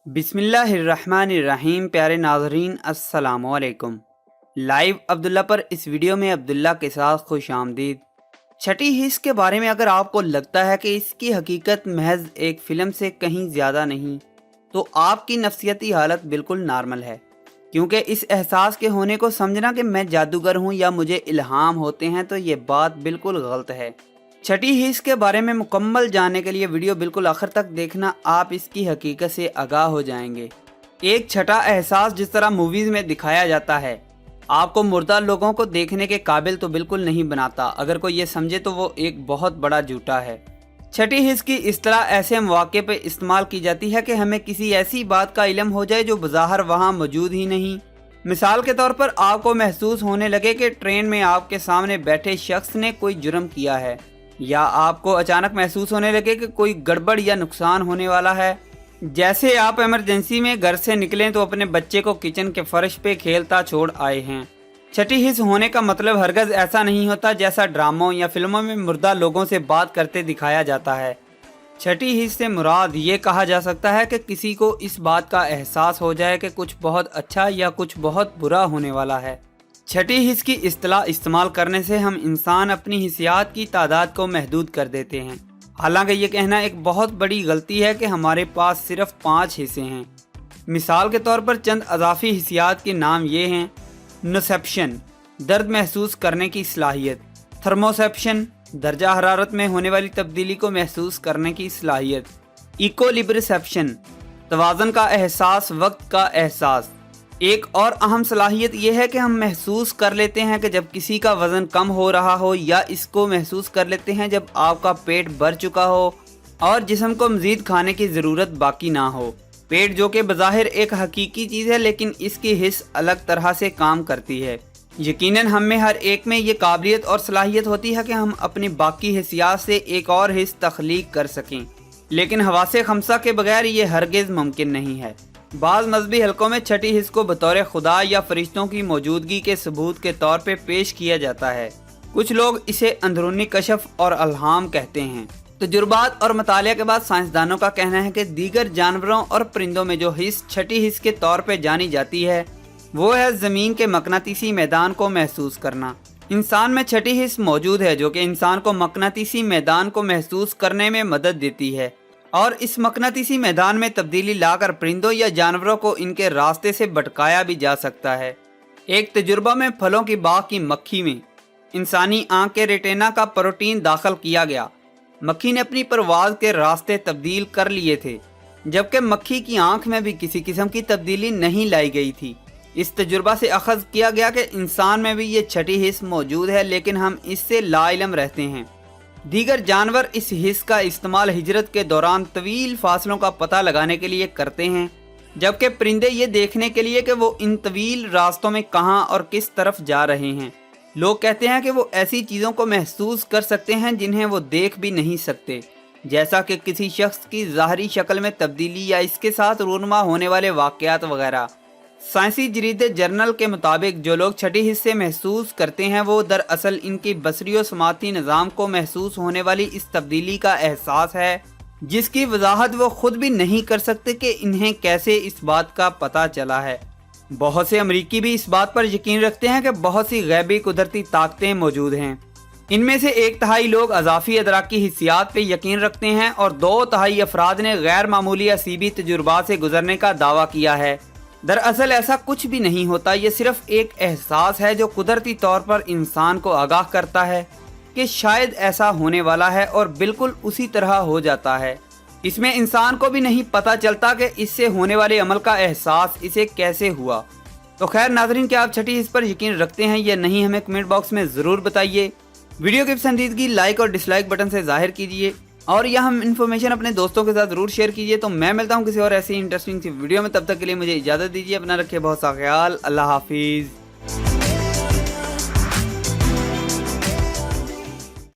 बिस्मिल्लाहिर्रहमानिर्रहीम। प्यारे नाज़रीन अस्सलामु अलैकुम। लाइव अब्दुल्ला पर इस वीडियो में अब्दुल्ला के साथ खुश आमदीद। छठी हिस्स के बारे में अगर आपको लगता है कि इसकी हकीकत महज एक फ़िल्म से कहीं ज़्यादा नहीं, तो आपकी नफ्सियाती हालत बिल्कुल नॉर्मल है, क्योंकि इस एहसास के होने को समझना कि मैं जादूगर हूँ या मुझे इल्हाम होते हैं, तो ये बात बिल्कुल गलत है। छठी हिस्स के बारे में मुकम्मल जानने के लिए वीडियो बिल्कुल आखिर तक देखना, आप इसकी हकीकत से आगाह हो जाएंगे। एक छठा एहसास जिस तरह मूवीज़ में दिखाया जाता है, आपको मुर्दा लोगों को देखने के काबिल तो बिल्कुल नहीं बनाता। अगर कोई ये समझे तो वो एक बहुत बड़ा झूठा है। छठी हिस्स की इस तरह ऐसे मौके पर इस्तेमाल की जाती है कि हमें किसी ऐसी बात का इल्म हो जाए जो बज़ाहिर वहाँ मौजूद ही नहीं। मिसाल के तौर पर आपको महसूस होने लगे कि ट्रेन में आपके सामने बैठे शख्स ने कोई जुर्म किया है, या आपको अचानक महसूस होने लगे कि कोई गड़बड़ या नुकसान होने वाला है। जैसे आप इमरजेंसी में घर से निकलें तो अपने बच्चे को किचन के फर्श पे खेलता छोड़ आए हैं। छठी हिस्स होने का मतलब हरगज़ ऐसा नहीं होता जैसा ड्रामों या फिल्मों में मुर्दा लोगों से बात करते दिखाया जाता है। छठी हिस्स से मुराद ये कहा जा सकता है कि किसी को इस बात का एहसास हो जाए कि कुछ बहुत अच्छा या कुछ बहुत बुरा होने वाला है। छठी हिस्स की इस्तिलाह इस्तेमाल करने से हम इंसान अपनी हिस्सियात की तादाद को महदूद कर देते हैं। हालांकि ये कहना एक बहुत बड़ी गलती है कि हमारे पास सिर्फ 5 हिस्से हैं। मिसाल के तौर पर चंद अज़ाफ़ी हिस्सियात के नाम ये हैं: नोसेप्शन, दर्द महसूस करने की सलाहियत; थर्मोसेप्शन, दर्जा हरारत में होने वाली तब्दीली को महसूस करने की सलाहियत; इकोलिब्रिसेप्शन, तवाज़न का एहसास, वक्त का एहसास। एक और अहम सलाहियत यह है कि हम महसूस कर लेते हैं कि जब किसी का वज़न कम हो रहा हो, या इसको महसूस कर लेते हैं जब आपका पेट भर चुका हो और जिस्म को मज़ीद खाने की ज़रूरत बाकी ना हो। पेट जो कि बज़ाहिर एक हकीकी चीज़ है, लेकिन इसकी हिस्स अलग तरह से काम करती है। यकीनन हम में हर एक में ये काबिलियत और सलाहियत होती है कि हम अपनी बाकी हिस्सियात से एक और हिस्स तख्लीक कर सकें, लेकिन हवासे खमसा के बगैर ये हरगिज़ मुमकिन नहीं है। बाज़ मजहबी हलकों में छठी हिस्स को बतौर खुदा या फरिश्तों की मौजूदगी के सबूत के तौर पे पेश किया जाता है। कुछ लोग इसे अंदरूनी कशफ और अल्हाम कहते हैं। तजुर्बात और मतालिया के बाद साइंसदानों का कहना है कि दीगर जानवरों और परिंदों में जो हिस्स छठी हिस्स के तौर पे जानी जाती है, वो है ज़मीन के मकनातीसी मैदान को महसूस करना। इंसान में छठी हिस्स मौजूद है जो कि इंसान को मकनातीसी मैदान को महसूस करने में मदद देती है, और इस मकनातीसी मैदान में तब्दीली लाकर परिंदों या जानवरों को इनके रास्ते से भटकाया भी जा सकता है। एक तजुर्बा में फलों की बाग की मक्खी में इंसानी आंख के रेटिना का प्रोटीन दाखिल किया गया। मक्खी ने अपनी परवाज़ के रास्ते तब्दील कर लिए थे, जबकि मक्खी की आंख में भी किसी किस्म की तब्दीली नहीं लाई गई थी। इस तजुर्बा से अखज़ किया गया कि इंसान में भी ये छठी हिस्स मौजूद है, लेकिन हम इससे लाइलम रहते हैं। दीगर जानवर इस हिस्स का इस्तेमाल हिजरत के दौरान तवील फासलों का पता लगाने के लिए करते हैं, जबकि परिंदे ये देखने के लिए कि वो इन तवील रास्तों में कहाँ और किस तरफ जा रहे हैं। लोग कहते हैं कि वो ऐसी चीज़ों को महसूस कर सकते हैं जिन्हें वो देख भी नहीं सकते, जैसा कि किसी शख्स की ज़ाहरी शक्ल में तब्दीली या इसके साथ रूनमा होने वाले वाक़यात वगैरह। साइंसी जरीदे जर्नल के मुताबिक जो लोग छठी हिस्से महसूस करते हैं, वो दरअसल इनकी बसरी और समाती निज़ाम को महसूस होने वाली इस तब्दीली का एहसास है, जिसकी वजाहत वो खुद भी नहीं कर सकते कि इन्हें कैसे इस बात का पता चला है। बहुत से अमरीकी भी इस बात पर यकीन रखते हैं कि बहुत सी गैबी कुदरती ताकतें मौजूद हैं। इनमें से 1/3 लोग अज़ाफ़ी अदराकी हिस्सियात पे यकीन रखते हैं, और 2/3 अफराद ने गैर मामूली असीबी तजुर्बात से गुजरने का दावा किया है। दरअसल ऐसा कुछ भी नहीं होता, ये सिर्फ एक एहसास है जो कुदरती तौर पर इंसान को आगाह करता है कि शायद ऐसा होने वाला है, और बिल्कुल उसी तरह हो जाता है। इसमें इंसान को भी नहीं पता चलता कि इससे होने वाले अमल का एहसास इसे कैसे हुआ। तो खैर नाज़रीन, क्या आप छठी हिस्स पर यकीन रखते हैं या नहीं, हमें कमेंट बॉक्स में ज़रूर बताइए। वीडियो की पसंदीदगी लाइक और डिसलाइक बटन से ज़ाहिर कीजिए, और यह हम इन्फॉर्मेशन अपने दोस्तों के साथ ज़रूर शेयर कीजिए। तो मैं मिलता हूँ किसी और ऐसी इंटरेस्टिंग सी वीडियो में, तब तक के लिए मुझे इजाज़त दीजिए। अपना रखिए बहुत सा ख्याल। अल्लाह हाफिज़।